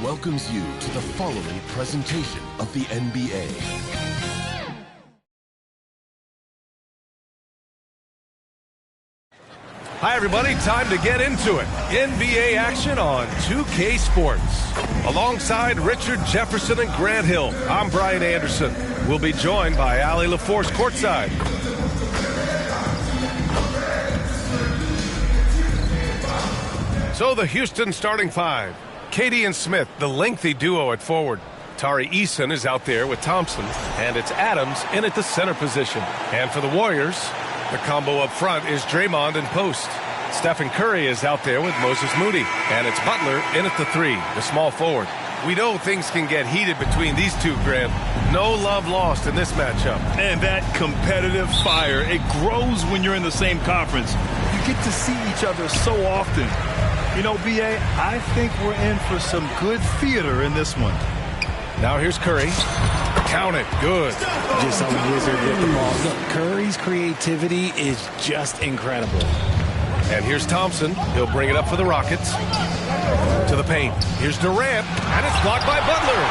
welcomes you to the following presentation of the NBA. Hi, everybody. Time to get into it. NBA action on 2K Sports. Alongside Richard Jefferson and Grant Hill, I'm Brian Anderson. We'll be joined by Allie LaForce courtside. So the Houston starting five. KD and Smith, the lengthy duo at forward. Tari Eason is out there with Thompson, and it's Adams in at the center position. And for the Warriors, the combo up front is Draymond and post. Stephen Curry is out there with Moses Moody, and it's Butler in at the three, the small forward. We know things can get heated between these two, Grant. No love lost in this matchup. And that competitive fire, it grows when you're in the same conference. You get to see each other so often. You know, B.A., I think we're in for some good theater in this one. Now here's Curry. Count it. Good. Just a wizard with the ball. Look, Curry's creativity is just incredible. And here's Thompson. He'll bring it up for the Rockets. To the paint. Here's Durant. And it's blocked by Butler.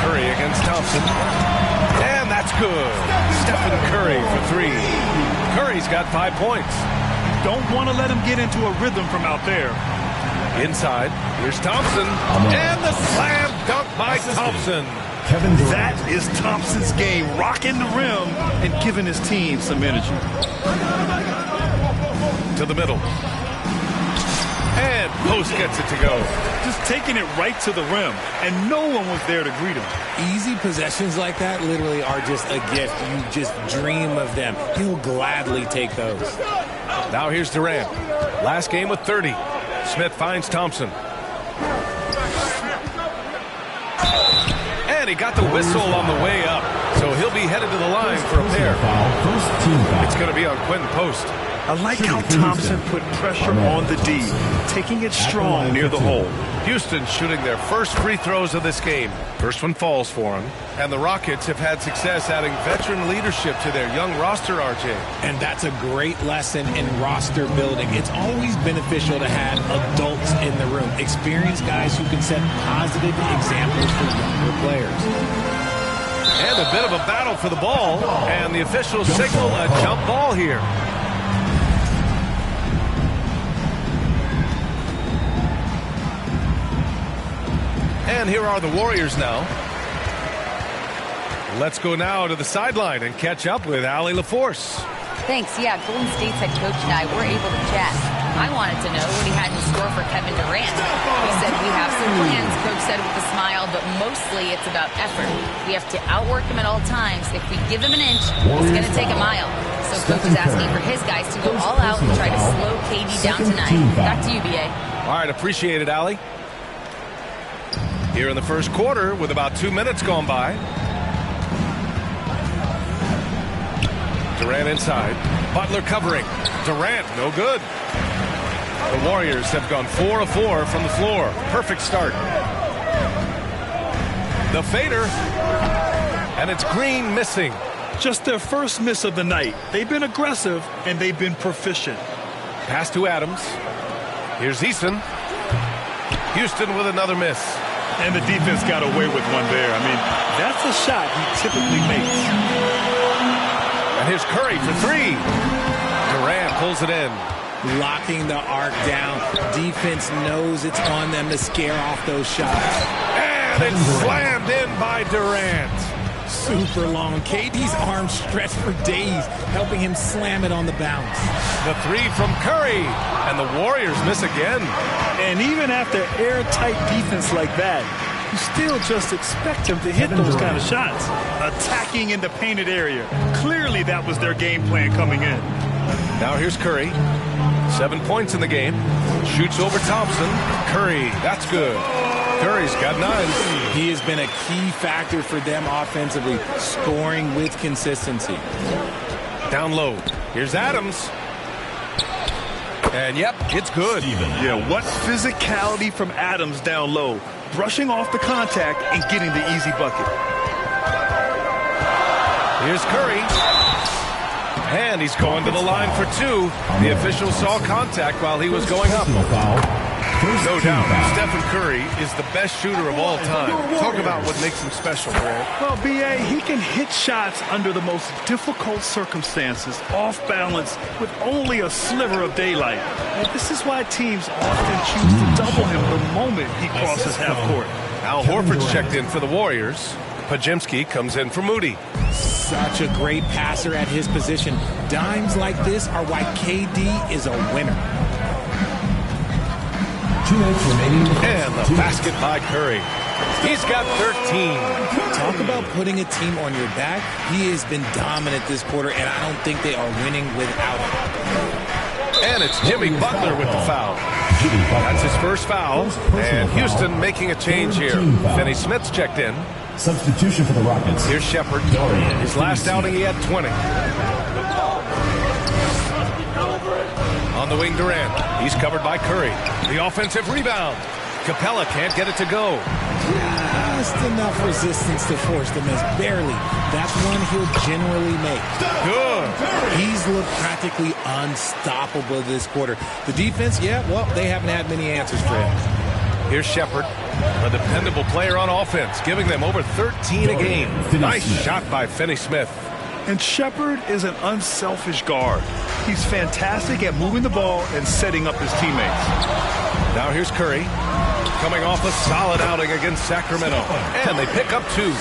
Curry against Thompson. And that's good. Stephen Curry for three. Curry's got 5 points. Don't want to let him get into a rhythm from out there. Inside, here's Thompson. And the slam dunk by Thompson. That is Thompson's game, rocking the rim and giving his team some energy. To the middle. And Post gets it to go. Just taking it right to the rim, and no one was there to greet him. Easy possessions like that literally are just a gift. You just dream of them. He'll gladly take those. Now here's Durant. Last game with 30. Smith finds Thompson. And he got the whistle on the way up. So he'll be headed to the line for a pair. It's going to be on Quentin Post. I like how Thompson put pressure on the D, taking it strong near the hole. Houston shooting their first free throws of this game. First one falls for them. And the Rockets have had success adding veteran leadership to their young roster, RJ. And that's a great lesson in roster building. It's always beneficial to have adults in the room, experienced guys who can set positive examples for younger players. And a bit of a battle for the ball. And the officials signal a jump ball here. And here are the Warriors now. Let's go now to the sideline and catch up with Allie LaForce. Thanks. Yeah, Golden State's head coach and I were able to chat. I wanted to know what he had in store for Kevin Durant. He said we have some plans, Coach said with a smile, but mostly it's about effort. We have to outwork him at all times. If we give him an inch, he's going to take a mile. So Coach is asking for his guys to go all out and try to slow KD down tonight. Back to you, B.A. All right, appreciate it, Allie. Here in the first quarter with about 2 minutes gone by. Durant inside. Butler covering. Durant, no good. The Warriors have gone 4 of 4 from the floor. Perfect start. The fader. And it's Green missing. Just their first miss of the night. They've been aggressive, and they've been proficient. Pass to Adams. Here's Eason. Houston with another miss. And the defense got away with one there. I mean, that's a shot he typically makes. And here's Curry for three. Durant pulls it in. Locking the arc down. Defense knows it's on them to scare off those shots. And it's slammed in by Durant. Super long. KD's arms stretched for days, helping him slam it on the bounce. The three from Curry. And the Warriors miss again. And even after airtight defense like that, you still just expect him to hit those kind of shots. Attacking in the painted area. Clearly that was their game plan coming in. Now here's Curry. 7 points in the game. Shoots over Thompson. Curry, that's good. Curry's got 9. He has been a key factor for them offensively, scoring with consistency. Down low. Here's Adams. And, yep, it's good. Yeah, what physicality from Adams down low. Brushing off the contact and getting the easy bucket. Here's Curry. And he's going to the line for two. The official saw contact while he was going up. No doubt, Stephen Curry is the best shooter of all time. Talk about what makes him special, Grant. Well, B.A., he can hit shots under the most difficult circumstances, off balance, with only a sliver of daylight. And this is why teams often choose to double him the moment he crosses half court. Al Horford's checked in for the Warriors. Podziemski comes in for Moody. Such a great passer at his position. Dimes like this are why KD is a winner. 2 minutes remaining. And the basket by Curry. He's got 13. Talk about putting a team on your back. He has been dominant this quarter, and I don't think they are winning without him. And it's Jimmy Butler with the foul. That's his first foul. And Houston making a change here. Finney Smith's checked in. Substitution for the Rockets. Here's Shepard. His last outing, he had 20. On the wing, Durant. He's covered by Curry. The offensive rebound. Capella can't get it to go. Just enough resistance to force the miss. Barely. That's one he'll generally make. Good. He's looked practically unstoppable this quarter. The defense, yeah, well, they haven't had many answers for him. Here's Shepard, a dependable player on offense, giving them over 13 a game. Nice shot by Finney Smith. And Shepard is an unselfish guard. He's fantastic at moving the ball and setting up his teammates. Now here's Curry, coming off a solid outing against Sacramento. And they pick up two.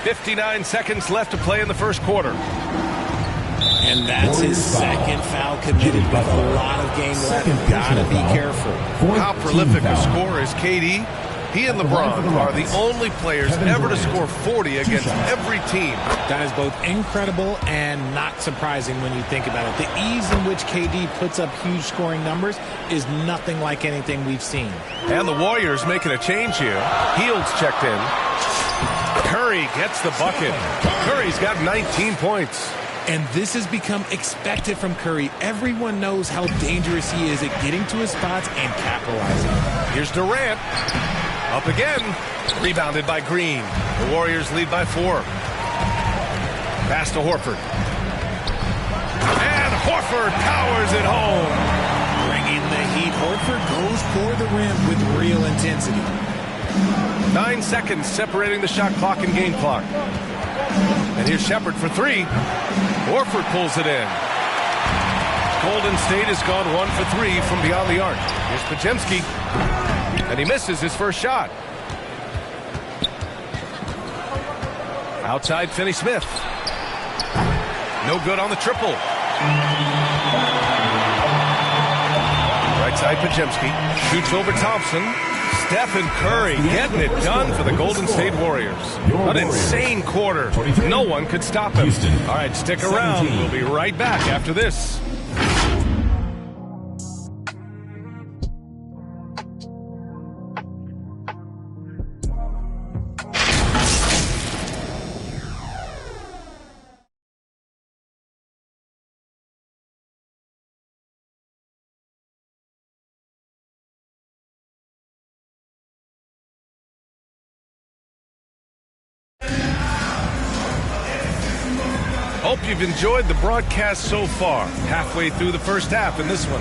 59 seconds left to play in the first quarter. And that's his second foul committed with a lot of game left. Gotta be careful. How prolific a scorer is KD? He and LeBron are the only players ever to score 40 against every team. That is both incredible and not surprising when you think about it. The ease in which KD puts up huge scoring numbers is nothing like anything we've seen. And the Warriors making a change here. Hields checked in. Curry gets the bucket. Curry's got 19 points. And this has become expected from Curry. Everyone knows how dangerous he is at getting to his spots and capitalizing. Here's Durant. Up again. Rebounded by Green. The Warriors lead by 4. Pass to Horford. And Horford powers it home. Bringing the heat. Horford goes for the rim with real intensity. 9 seconds separating the shot clock and game clock. And here's Shepard for 3. Horford pulls it in. Golden State has gone 1 for 3 from beyond the arc. Here's Podziemski. And he misses his first shot. Outside Finney Smith. No good on the triple. Right side Podziemski. Shoots over Thompson. Stephen Curry getting it done for the Golden State Warriors. An insane quarter. No one could stop him. All right, stick around. We'll be right back after this. Hope you've enjoyed the broadcast so far. Halfway through the first half in this one.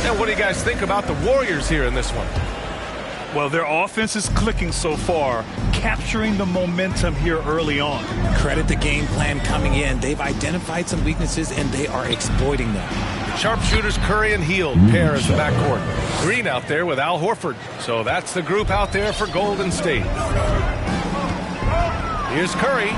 Now, what do you guys think about the Warriors here in this one? Well, their offense is clicking so far, capturing the momentum here early on. Credit the game plan coming in. They've identified some weaknesses, and they are exploiting them. Sharpshooters Curry and Hield pair as the backcourt. Green out there with Al Horford. So that's the group out there for Golden State. Here's Curry.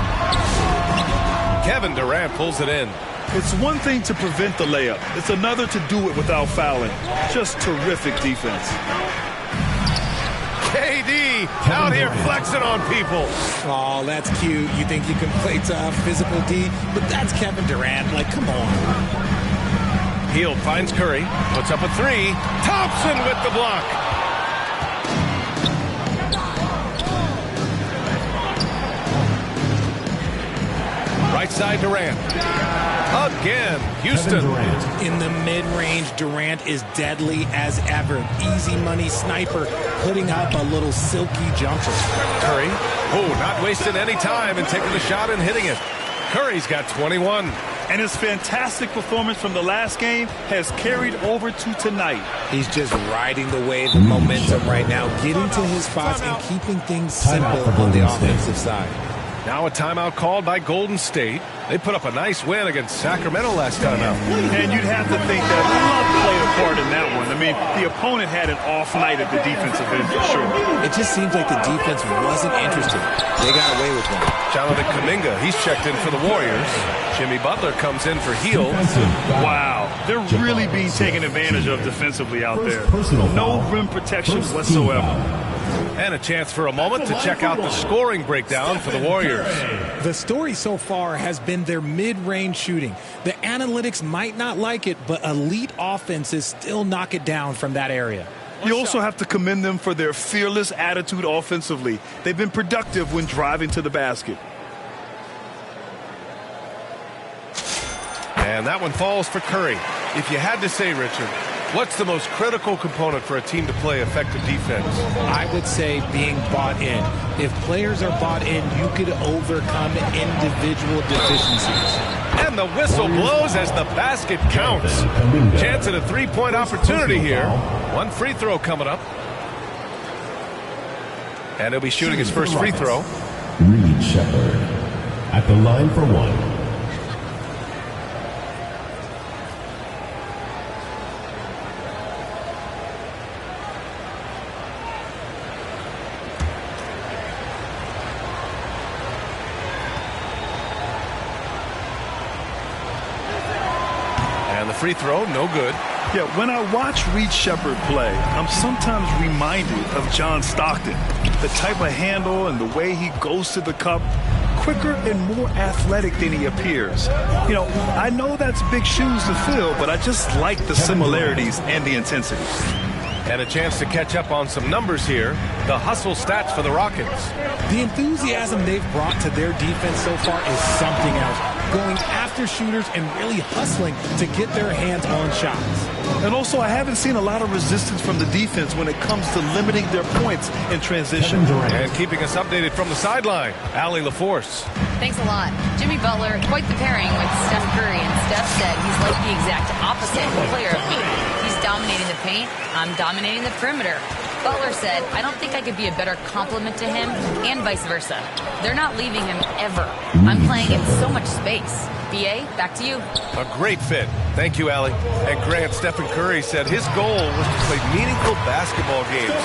Kevin Durant pulls it in. It's one thing to prevent the layup. It's another to do it without fouling. Just terrific defense. KD out here flexing on people. Oh, that's cute. You think you can play tough, physical D, but that's Kevin Durant. Like, come on. Hield finds Curry, puts up a 3. Thompson with the block. Right side Durant. Again, Houston. In the mid-range, Durant is deadly as ever. Easy money sniper, putting up a little silky jumper. Curry, not wasting any time and taking the shot and hitting it. Curry's got 21. And his fantastic performance from the last game has carried over to tonight. He's just riding the wave of momentum right now, getting to his spots and keeping things simple on the offensive side. Now a timeout called by Golden State. They put up a nice win against Sacramento last time out. And you'd have to think that luck played a part in that one. I mean, the opponent had an off night at the defensive end for sure. It just seems like the defense wasn't interested. They got away with one. Jonathan Kuminga, he's checked in for the Warriors. Jimmy Butler comes in for Hield. Wow, they're really being taken advantage of defensively out there. No rim protection whatsoever. And a chance for a moment to check out the scoring breakdown for the Warriors. The story so far has been their mid-range shooting. The analytics might not like it, but elite offenses still knock it down from that area. You also have to commend them for their fearless attitude offensively. They've been productive when driving to the basket. And that one falls for Curry. If you had to say, Richard, what's the most critical component for a team to play effective defense? I would say being bought in. If players are bought in, you could overcome individual deficiencies. And the whistle blows as the basket counts. Chance at a three-point opportunity here. One free throw coming up. And he'll be shooting his first free throw. Reed Shepherd at the line for one. Free throw, no good. Yeah, when I watch Reed Shepherd play, I'm sometimes reminded of John Stockton. The type of handle and the way he goes to the cup, quicker and more athletic than he appears. You know, I know that's big shoes to fill, but I just like the similarities and the intensity. And a chance to catch up on some numbers here. The hustle stats for the Rockets. The enthusiasm they've brought to their defense so far is something else. Going after shooters and really hustling to get their hands on shots. And also, I haven't seen a lot of resistance from the defense when it comes to limiting their points in transition. And keeping us updated from the sideline, Allie LaForce. Thanks a lot. Jimmy Butler, quite the pairing with Steph Curry. And Steph said he's like the exact opposite player of me. He's dominating the paint. I'm dominating the perimeter. Butler said, I don't think I could be a better complement to him, and vice versa. They're not leaving him ever. I'm playing in so much space. B.A., back to you. A great fit. Thank you, Allie. And Grant, Stephen Curry said his goal was to play meaningful basketball games.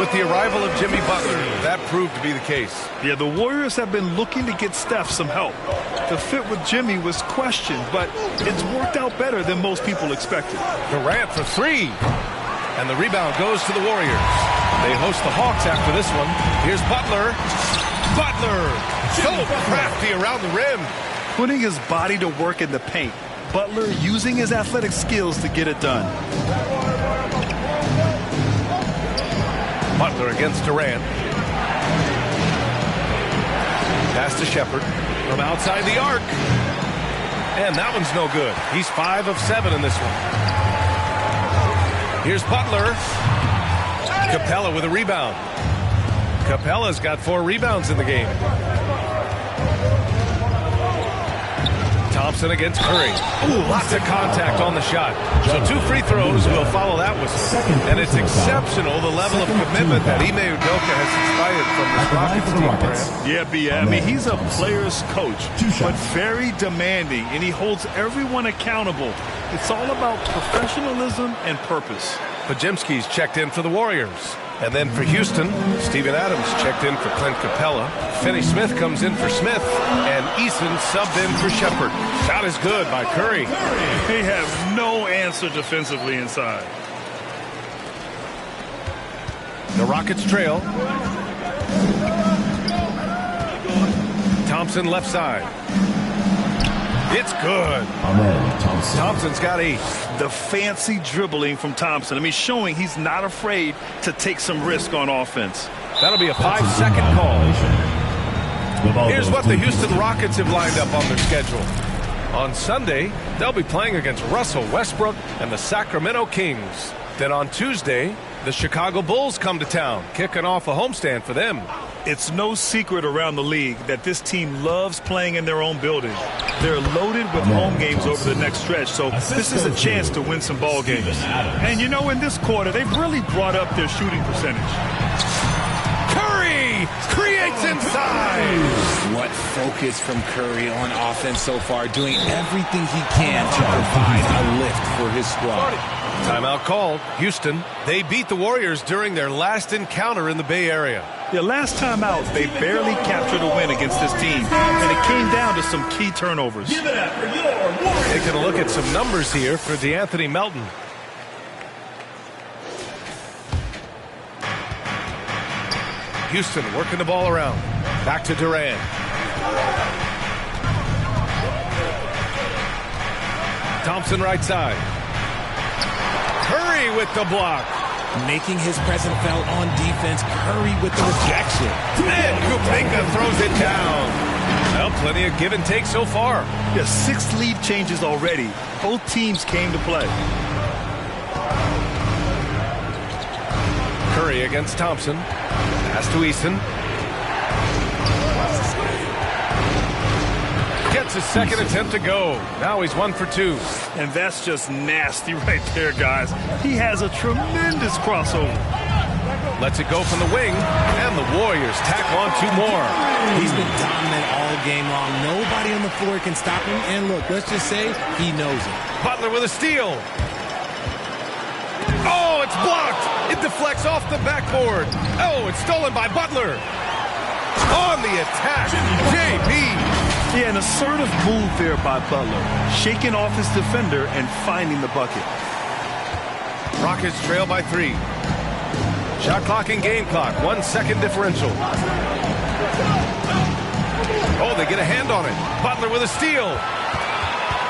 With the arrival of Jimmy Butler, that proved to be the case. Yeah, the Warriors have been looking to get Steph some help. The fit with Jimmy was questioned, but it's worked out better than most people expected. Durant for three. And the rebound goes to the Warriors. They host the Hawks after this one. Here's Butler. Butler! So crafty around the rim. Putting his body to work in the paint. Butler using his athletic skills to get it done. Butler against Durant. Pass to Shepherd from outside the arc. And that one's no good. He's 5 of 7 in this one. Here's Butler. Capella with a rebound. Capella's got 4 rebounds in the game. Thompson against Curry. Ooh, lots of contact on the shot. So 2 free throws will follow that whistle. And it's exceptional the level of commitment that Ime Udoka has inspired from this Rockets team. Yeah, B. I mean, he's a player's coach, but very demanding, and he holds everyone accountable. It's all about professionalism and purpose. Podziemski's checked in for the Warriors. And then for Houston, Steven Adams checked in for Clint Capella. Finney Smith comes in for Smith. And Eason subbed in for Shepherd. Shot is good by Curry. They have no answer defensively inside. The Rockets trail. Thompson left side. It's good. Thompson's got 8. The fancy dribbling from Thompson. I mean, showing he's not afraid to take some risk on offense. That'll be a 5-second call. Here's what the Houston Rockets have lined up on their schedule. On Sunday, they'll be playing against Russell Westbrook and the Sacramento Kings. Then on Tuesday, the Chicago Bulls come to town, kicking off a homestand for them. It's no secret around the league that this team loves playing in their own building. They're loaded with home games over the next stretch, so this is a chance to win some ball games. And you know, in this quarter, they've really brought up their shooting percentage. Curry creates inside. What focus from Curry on offense so far, doing everything he can to provide a lift for his squad. Timeout called. Houston, they beat the Warriors during their last encounter in the Bay Area. Yeah, last time out, they barely captured a win against this team, and it came down to some key turnovers. Taking a look at some numbers here for DeAnthony Melton. Houston working the ball around. Back to Durant. Thompson right side. Curry with the block. Making his presence felt on defense. Curry with the rejection. And Kuminga throws it down. Well, plenty of give and take so far. Yeah, 6 lead changes already. Both teams came to play. Curry against Thompson. Pass to Eason. Gets his second attempt to go. Now he's 1 for 2. And that's just nasty right there, guys. He has a tremendous crossover. Lets it go from the wing, and the Warriors tack on 2 more. He's been dominant all game long. Nobody on the floor can stop him. And look, let's just say he knows it. Butler with a steal. Oh, it's blocked. It deflects off the backboard. Oh, it's stolen by Butler. On the attack, JB. Yeah, an assertive move there by Butler, shaking off his defender and finding the bucket. Rockets trail by 3. Shot clock and game clock, 1 second differential. Oh, they get a hand on it. Butler with a steal.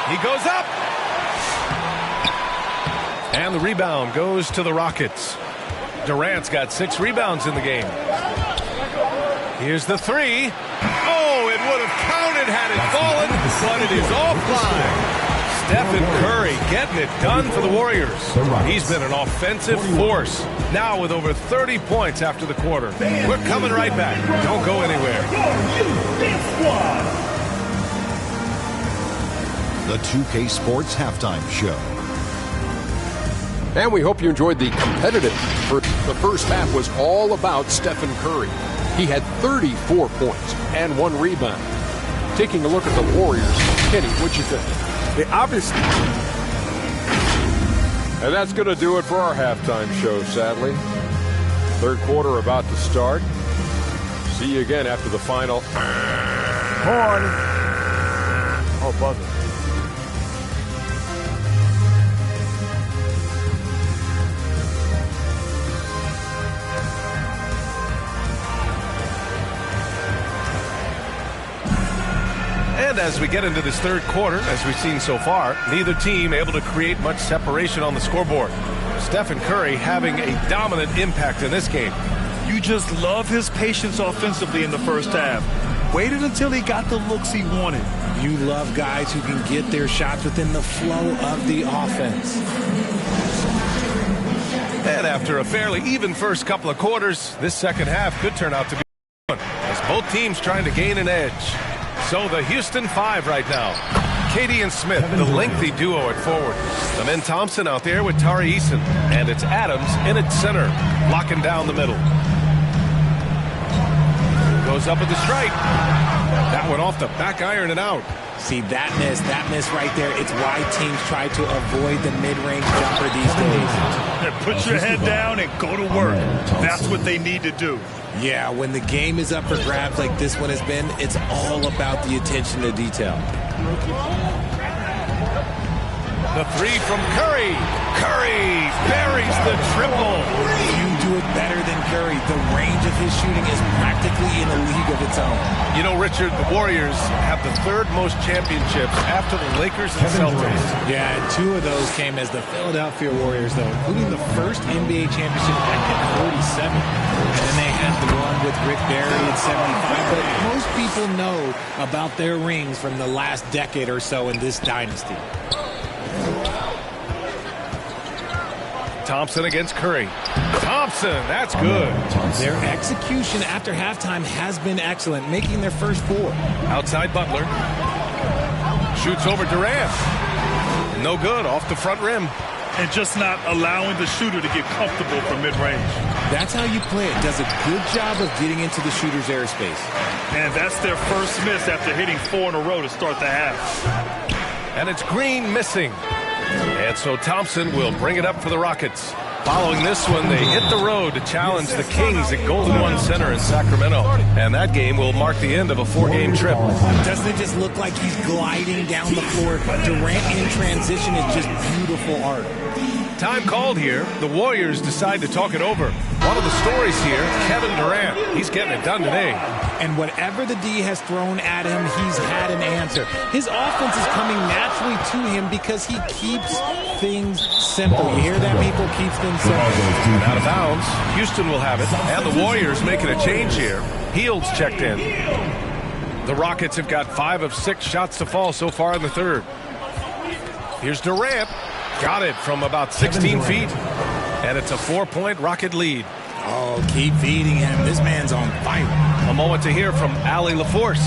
He goes up. And the rebound goes to the Rockets. Durant's got 6 rebounds in the game. Here's the 3. Oh, it would have counted had it fallen, but it is offline. Stephen Curry getting it done for the Warriors. He's been an offensive force. Now with over 30 points after the quarter. We're coming right back. Don't go anywhere. The 2K Sports Halftime Show. And we hope you enjoyed the competitive. The first half was all about Stephen Curry. He had 34 points and 1 rebound. Taking a look at the Warriors, Kenny, what you think? Obviously. And that's going to do it for our halftime show, sadly. Third quarter about to start. See you again after the final. Horn. Oh, buzzer. And as we get into this third quarter, as we've seen so far, neither team able to create much separation on the scoreboard. Stephen Curry having a dominant impact in this game. You just love his patience offensively in the first half. Waited until he got the looks he wanted. You love guys who can get their shots within the flow of the offense. And after a fairly even first couple of quarters, this second half could turn out to be one, as both teams trying to gain an edge. So the Houston 5 right now. KD and Smith, the lengthy duo at forward. The men Thompson out there with Tari Eason. And it's Adams in at center, locking down the middle. Goes up with the strike. That one off the back iron and out. See, that miss right there. It's why teams try to avoid the mid-range jumper these days. Put your head down and go to work. That's what they need to do. Yeah, when the game is up for grabs like this one has been, it's all about the attention to detail. The 3 from Curry. Curry buries the triple. You do it better than Curry. The range of his shooting is practically in a league of its own. You know, Richard, the Warriors have the 3rd most championships after the Lakers and Celtics. Yeah, 2 of those came as the Philadelphia Warriors, though, including the first NBA championship back in 47. And then they had the one with Rick Barry in 75. But most people know about their rings from the last decade or so in this dynasty. Thompson against Curry. Thompson, that's good. Their execution after halftime has been excellent, making their first 4. Outside Butler. Shoots over Durant. No good, off the front rim. And just not allowing the shooter to get comfortable from mid-range. That's how you play it. Does a good job of getting into the shooter's airspace. And that's their first miss after hitting 4 in a row to start the half. And it's Green missing. And so Thompson will bring it up for the Rockets. Following this one, they hit the road to challenge the Kings at Golden One Center in Sacramento. And that game will mark the end of a 4-game trip. Doesn't it just look like he's gliding down the floor? Durant in transition is just beautiful art. Time called here. The Warriors decide to talk it over. One of the stories here, Kevin Durant. He's getting it done today. And whatever the D has thrown at him, he's had an answer. His offense is coming naturally to him because he keeps things simple. You hear that, people? Keeps things simple. Out of bounds. Houston will have it. And the Warriors making a change here. Hields checked in. The Rockets have got 5 of 6 shots to fall so far in the third. Here's Durant. Got it from about 16 feet. And it's a 4-point Rocket lead. Oh, keep feeding him. This man's on fire. A moment to hear from Allie LaForce.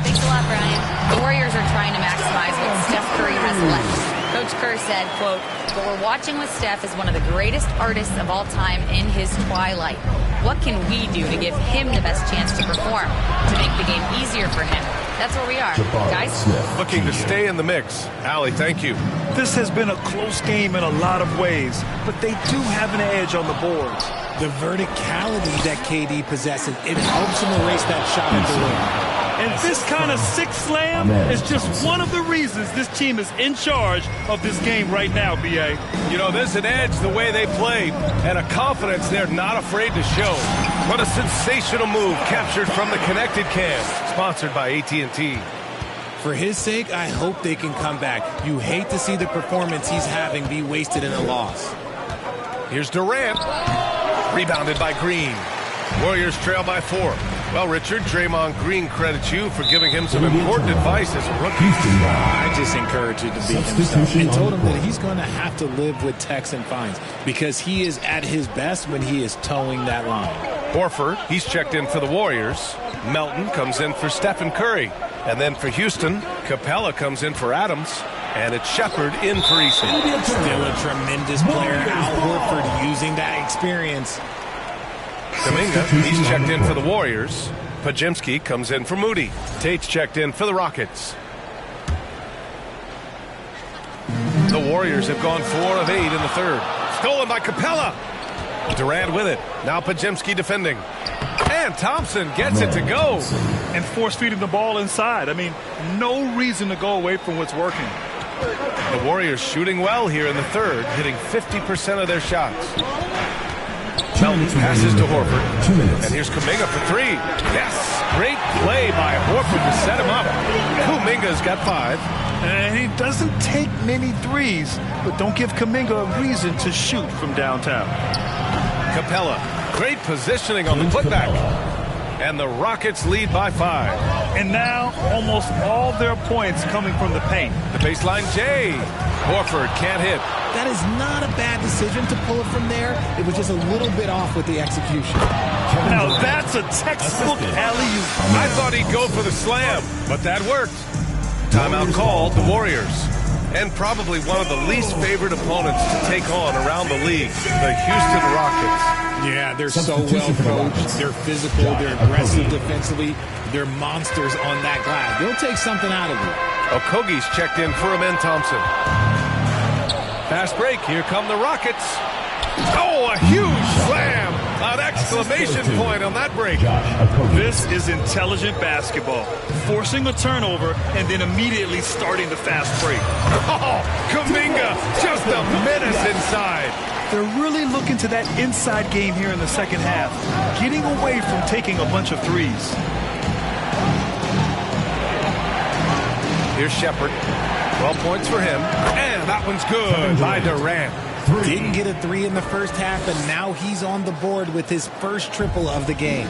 Thanks a lot, Brian. The Warriors are trying to maximize what Steph Curry has left. Coach Kerr said, quote, "What we're watching with Steph is one of the greatest artists of all time in his twilight. What can we do to give him the best chance to perform, to make the game easier for him? That's where we are, guys." Looking to stay in the mix. Allie, thank you. This has been a close game in a lot of ways, but they do have an edge on the boards. The verticality that KD possesses, it helps him erase that shot at the rim. And this kind of six slam is just one of the reasons this team is in charge of this game right now, B.A. You know, there's an edge the way they play and a confidence they're not afraid to show. What a sensational move captured from the Connected Cam, sponsored by AT&T. For his sake, I hope they can come back. You hate to see the performance he's having be wasted in a loss. Here's Durant. Rebounded by Green. Warriors trail by 4. Well, Richard, Draymond Green credits you for giving him some important advice as a rookie. I just encourage you to be himself and told him that he's going to have to live with techs and fines because he is at his best when he is towing that line. Horford, he's checked in for the Warriors. Melton comes in for Stephen Curry. And then for Houston, Capella comes in for Adams. And it's Shepard in for Eason. Still a tremendous player. Al Horford using that experience. Kuminga, he's checked in for the Warriors. Podziemski comes in for Moody. Tate's checked in for the Rockets. The Warriors have gone 4 of 8 in the third. Stolen by Capella. Durant with it. Now Podziemski defending. And Thompson gets it to go. And force-feeding the ball inside. I mean, no reason to go away from what's working. The Warriors shooting well here in the third, hitting 50% of their shots. Melton passes to Horford. And here's Kuminga for 3. Yes! Great play by Horford to set him up. Kuminga's got 5. And he doesn't take many threes, but don't give Kuminga a reason to shoot from downtown. Capella. Great positioning on the putback. And the Rockets lead by 5. And now almost all their points coming from the paint. The baseline J. Horford can't hit. That is not a bad decision to pull it from there. It was just a little bit off with the execution. Now that's a textbook alley-oop. I thought he'd go for the slam, but that worked. Timeout called, the Warriors. And probably one of the least favored opponents to take on around the league, the Houston Rockets. Yeah, they're so well coached. They're physical. They're aggressive defensively. They're monsters on that glass. They'll take something out of you. Okogie's checked in for Amen Thompson. Fast break. Here come the Rockets. Oh, a huge slam. An exclamation point on that break. This is intelligent basketball. Forcing a turnover and then immediately starting the fast break. Oh, Kuminga just a menace inside. They're really looking to that inside game here in the second half, getting away from taking a bunch of threes. Here's Shepard. 12 points for him. And that one's good by Durant. Didn't get a 3 in the first half, and now he's on the board with his first triple of the game.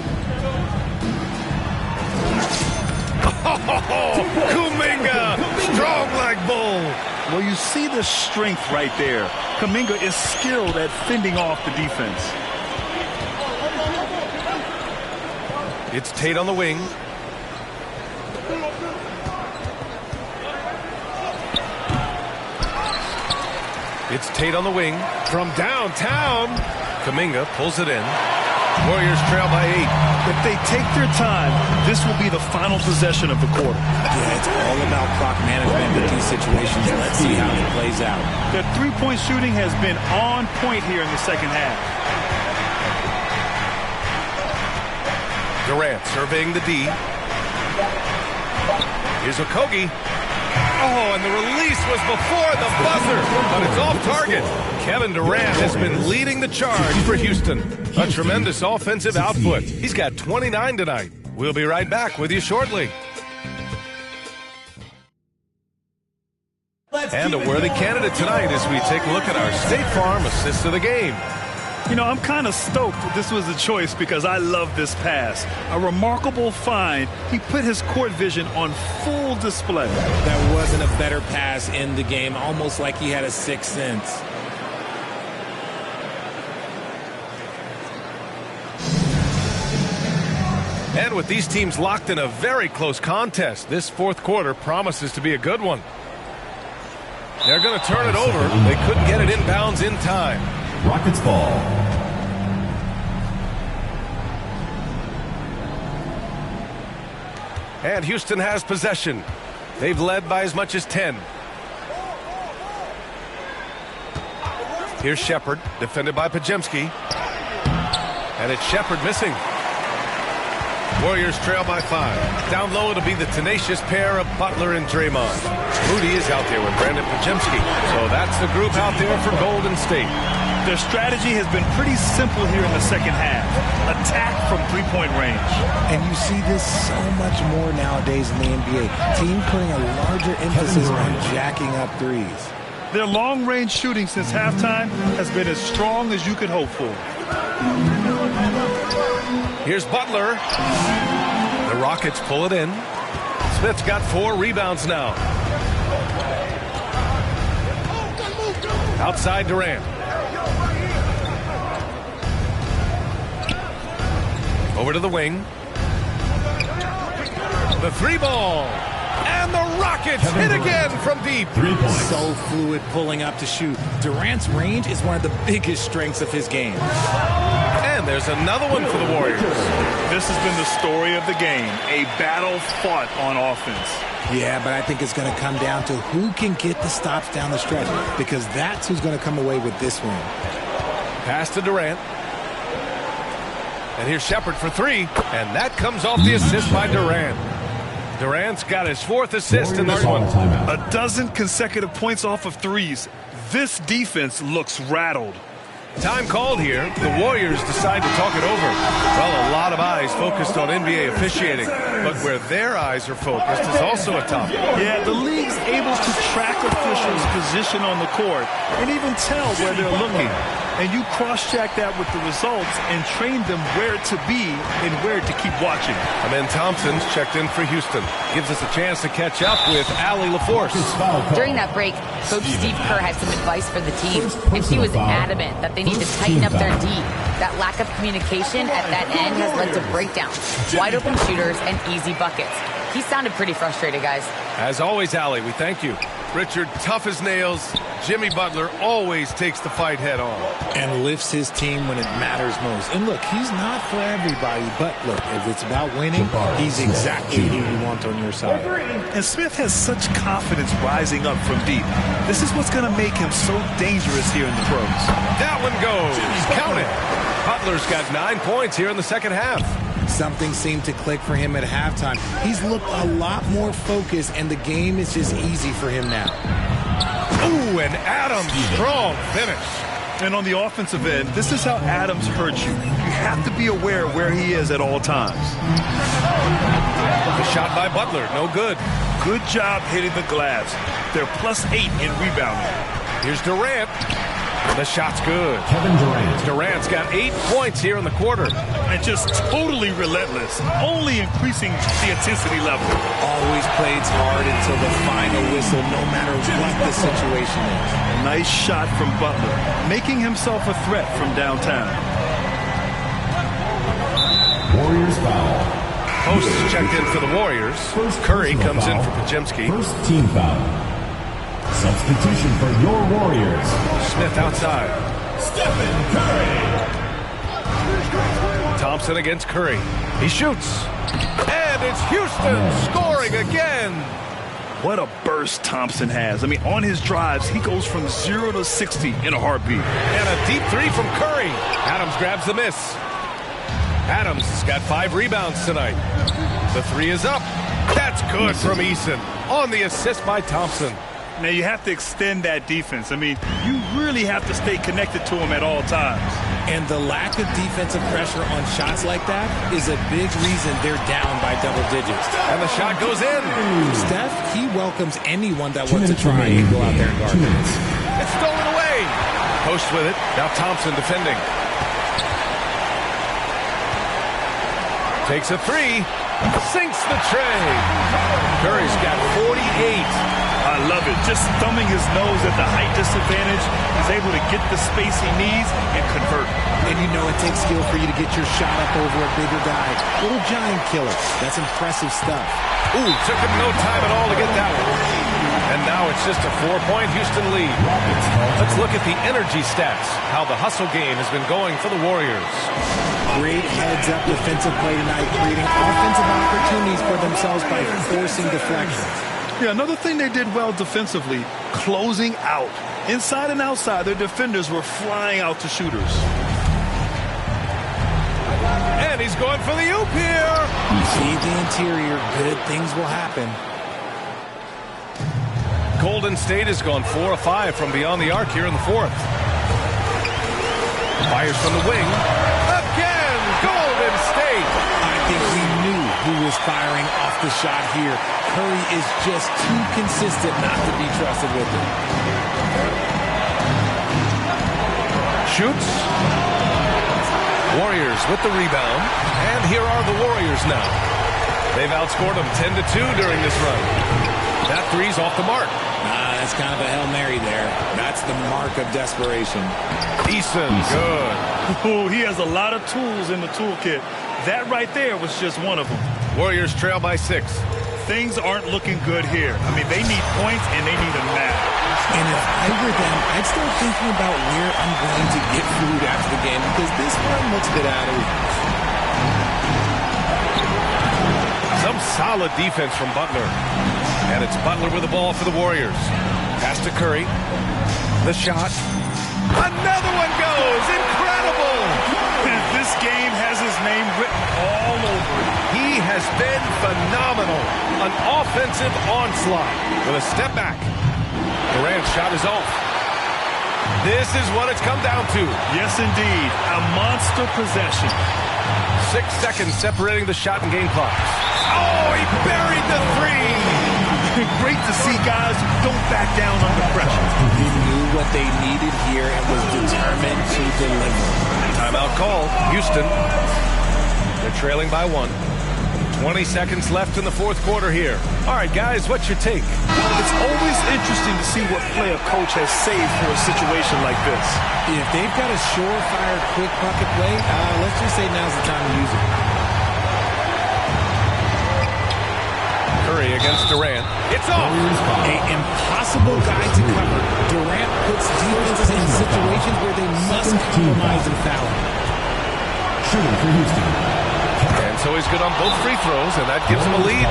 Oh, Kuminga, strong like bull. Well, you see the strength right there. Kuminga is skilled at fending off the defense. It's Tate on the wing. It's Tate on the wing. From downtown, Kuminga pulls it in. Warriors trail by 8. If they take their time, this will be the final possession of the quarter. Yeah, it's all about clock management with these situations. Let's see how it plays out. Their three-point shooting has been on point here in the second half. Durant surveying the D. Here's Okogie. Oh, and the release was before the buzzer, but it's off target. Kevin Durant has been leading the charge for Houston. A tremendous offensive output. He's got 29 tonight. We'll be right back with you shortly. And a worthy candidate tonight as we take a look at our State Farm assist of the game. You know, I'm kind of stoked this was a choice because I love this pass. A remarkable find. He put his court vision on full display. That wasn't a better pass in the game, almost like he had a sixth sense. And with these teams locked in a very close contest, this fourth quarter promises to be a good one. They're going to turn it over. They couldn't get it inbounds in time. Rockets ball. And Houston has possession. They've led by as much as 10. Here's Shepherd, defended by Podziemski. And it's Shepherd missing. Warriors trail by 5. Down low, it'll be the tenacious pair of Butler and Draymond. Moody is out there with Brandon Podziemski. So that's the group out there for Golden State. Their strategy has been pretty simple here in the second half. Attack from three-point range. And you see this so much more nowadays in the NBA. Team putting a larger emphasis on jacking up threes. Their long-range shooting since halftime has been as strong as you could hope for. Here's Butler. The Rockets pull it in. Smith's got 4 rebounds now. Outside Durant. Over to the wing. The 3-ball. And the Rockets hit again from deep. 3 points. So fluid pulling up to shoot. Durant's range is one of the biggest strengths of his game. And there's another one for the Warriors. This has been the story of the game. A battle fought on offense. Yeah, but I think it's going to come down to who can get the stops down the stretch, because that's who's going to come away with this win. Pass to Durant. And here's Shepherd for 3. And that comes off the assist by Durant. Durant's got his 4th assist in this one. A dozen consecutive points off of threes. This defense looks rattled. Time called here. The Warriors decide to talk it over. Well, a lot of eyes focused on NBA officiating, but where their eyes are focused is also a topic. Yeah, the league's able to track officials' position on the court and even tell where they're looking. And you cross-check that with the results and train them where to be and where to keep watching. Amen Thompson's checked in for Houston. Gives us a chance to catch up with Allie LaForce. During that break, Coach Steve Kerr had some advice for the team, and he was adamant that they need to tighten up their D. That lack of communication at that end has led to breakdowns, wide open shooters, and easy buckets. He sounded pretty frustrated, guys. As always, Allie, we thank you. Richard, tough as nails. Jimmy Butler always takes the fight head on. And lifts his team when it matters most. And look, he's not for everybody, but look, if it's about winning, he's exactly who you want on your side. And Smith has such confidence rising up from deep. This is what's going to make him so dangerous here in the pros. That one goes. Count it. Butler's got 9 points here in the second half. Something seemed to click for him at halftime. He's looked a lot more focused, and the game is just easy for him now. Ooh, and Adams, strong finish. And on the offensive end, this is how Adams hurts you. You have to be aware where he is at all times. The shot by Butler, no good. Good job hitting the glass. They're +8 in rebounding. Here's Durant. The shot's good. Kevin Durant. Durant's got 8 points here in the quarter. And just totally relentless, only increasing the intensity level. Always plays hard until the final whistle, no matter what the situation is. A nice shot from Butler, making himself a threat from downtown. Warriors foul. Post checked in for the Warriors. Curry comes in for Podziemski. First team foul. Substitution for your Warriors. Smith outside. Stephen Curry. Thompson against Curry. He shoots. And it's Houston scoring again. What a burst Thompson has. I mean, on his drives, he goes from 0 to 60 in a heartbeat. And a deep three from Curry. Adams grabs the miss. Adams has got 5 rebounds tonight. The three is up. That's good from Eason on the assist by Thompson. Now, you have to extend that defense. I mean, you really have to stay connected to him at all times. And the lack of defensive pressure on shots like that is a big reason they're down by double digits. And the shot goes in. Steph, he welcomes anyone that wants to try and go out there and guard him. It's stolen away. Post with it. Now Thompson defending. Takes a three. Sinks the tray. Curry's got 48. I love it. Just thumbing his nose at the height disadvantage. He's able to get the space he needs and convert. And you know it takes skill for you to get your shot up over a bigger guy. Little giant killer. That's impressive stuff. Ooh, took him no time at all to get that one. And now it's just a 4-point Houston lead. Let's look at the energy stats. How the hustle game has been going for the Warriors. Great heads-up defensive play tonight, creating offensive opportunities for themselves by forcing deflections. Yeah, another thing they did well defensively, closing out. Inside and outside, their defenders were flying out to shooters. And he's going for the oop here. See the interior, good things will happen. Golden State has gone 4 of 5 from beyond the arc here in the fourth. Fires from the wing. Again, Golden State. I think we knew who was firing off the shot here. Curry is just too consistent not to be trusted with it. Shoots. Warriors with the rebound. And here are the Warriors now. They've outscored them 10-2 during this run. That three's off the mark. That's kind of a Hail Mary there. That's the mark of desperation. Eason, good. Ooh, he has a lot of tools in the toolkit. That right there was just one of them. Warriors trail by 6. Things aren't looking good here. I mean, they need points and they need them now. And if I were them, I'd start thinking about where I'm going to get food after the game because this one looks a bit out of reach. Some solid defense from Butler. And it's Butler with the ball for the Warriors. Pass to Curry. The shot. Another one goes. Incredible. This game has his name written all over it. He has been phenomenal. An offensive onslaught with a step back. Durant's shot is off. This is what it's come down to. Yes, indeed. A monster possession. 6 seconds separating the shot and game clock. Oh, he buried the three. Great to see guys who don't back down under pressure. He knew what they needed here and was determined to deliver. Timeout call. Houston. They're trailing by 1. 20 seconds left in the fourth quarter here. All right, guys, what's your take? It's always interesting to see what play a coach has saved for a situation like this. If they've got a surefire quick bucket play, let's just say now's the time to use it. Curry against Durant. It's off. An impossible guy to cover. Durant puts defenses in situations where they must compromise and foul. Shooting for Houston. And so he's good on both free throws, and that gives him a lead.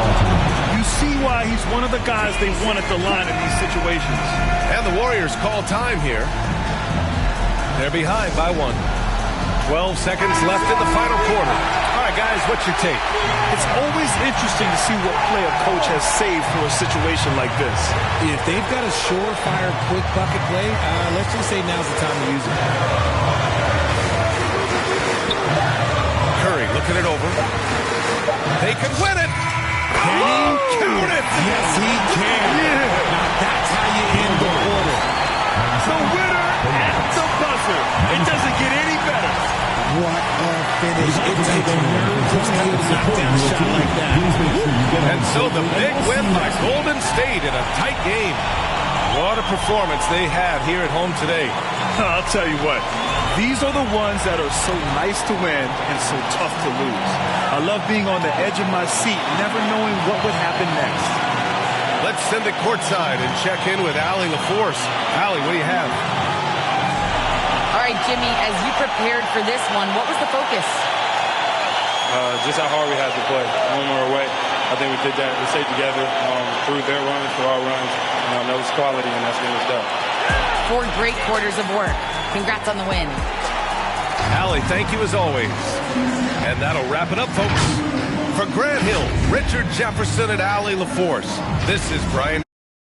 You see why he's one of the guys they want at the line in these situations. And the Warriors call time here. They're behind by 1. 12 seconds left in the final quarter. All right, guys, what's your take? It's always interesting to see what play a coach has saved for a situation like this. If they've got a surefire quick bucket play, let's just say now's the time to use it. Curry looking it over. They could win it. Can he? Count it. Yes, he can. Yeah. Now that's how you end the quarter. The winner at the takes nerves to be able to knock down a shot like that. And so the big win by Golden State in a tight game. What a performance they had here at home today. I'll tell you what, these are the ones that are so nice to win and so tough to lose. I love being on the edge of my seat, never knowing what would happen next. Let's send it courtside and check in with Allie LaForce. Allie, what do you have? All right, Jimmy, as you prepared for this one, what was the focus? Just how hard we had to play. When we were away, I think we did that. We stayed together through their runs, through our runs. That was quality, and that's getting us done. 4 great quarters of work. Congrats on the win. Allie, thank you as always. And that'll wrap it up, folks. For Grant Hill, Richard Jefferson, and Allie LaForce, this is Brian